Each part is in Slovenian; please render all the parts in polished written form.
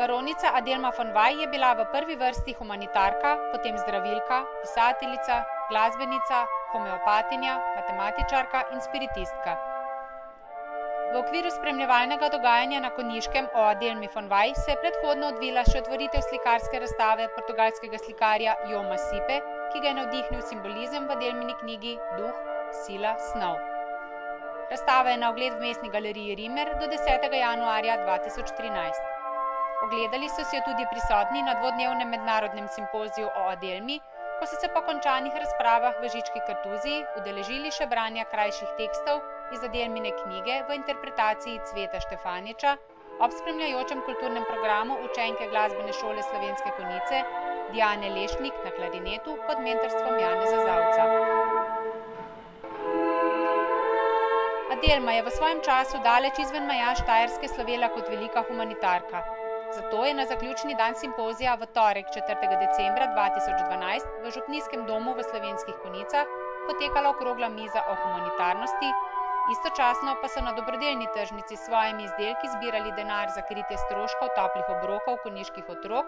Baronica Adelma von Vay je bila v prvi vrsti humanitarka, potem zdravilka, pisateljica, glasbenica, homeopatinja, matematičarka in spiritistka. V okviru spremljevalnega dogajanja na Konjiškem o Adelmi von Vay se je predhodno odvila še otvoritev slikarske razstave portugalskega slikarja Joma Sipe, ki ga je navdihnil simbolizem v Adelmini knjigi Duh, sila, snov. Razstava je na ogled v Mestni galeriji Rimer do 10. januarja 2013. Ogledali so si jo tudi prisotni na dvodnevnem mednarodnem simpoziju o Adelmi, ko so se po končanih razpravah v Žički kartuziji udeležili še branja krajših tekstov iz Adelmine knjige v interpretaciji Cveta Štefaniča ob spremljajočem kulturnem programu učenke glasbene šole Slovenske Konjice Dijane Lešnik na klarinetu pod mentorstvom Janeza Zavca. Adelma je v svojem času daleč izven meja Štajerske slovela kot velika humanitarka. Zato je na zaključni dan simpozija v torek 4. decembra 2012 v Župnijskem domu v Slovenskih Konjicah potekala okrogla miza o humanitarnosti, istočasno pa so na dobrodelni tržnici s svojimi izdelki zbirali denar za kritje stroškov toplih obrokov konjiških otrok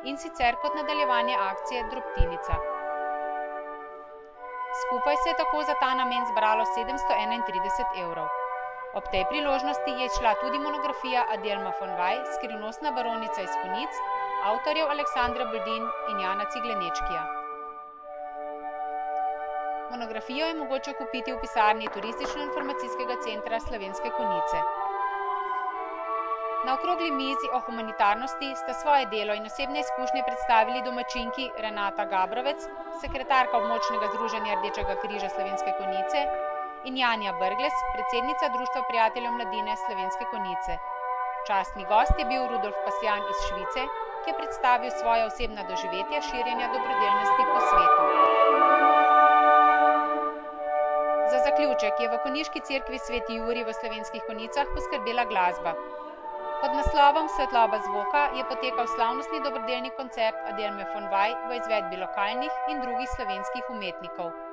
in sicer kot nadaljevanje akcije Drobtinica. Skupaj se je tako za ta namen zbralo 731 evrov. Ob tej priložnosti je izšla tudi monografija Adelma von Vay, Skrivnostna baronica iz Konjic, avtorjev Aleksandra Boldin in Jana Ciglenečkija. Monografijo je mogoče kupiti v pisarni Turistično-informacijskega centra Slovenske Konjice. Na okrogli mizi o humanitarnosti sta svoje delo in osebne izkušnje predstavili domačinki Renata Gabrovec, sekretarka območnega združenja Rdečega križa Slovenske Konjice, in Janja Brglez, predsednica Društva prijateljev mladine Slovenske Konjice. Častni gost je bil Rudolf Pasjan iz Švice, ki je predstavil svoja osebna doživetja širjenja dobrodelnosti po svetu. Za zaključek je v konjiški cerkvi Sveti Jurij v Slovenskih Konjicah poskrbela glasba. Pod naslovom Svetloba zvoka je potekal slavnostni dobrodelni koncert Adelme von Vay v izvedbi lokalnih in drugih slovenskih umetnikov.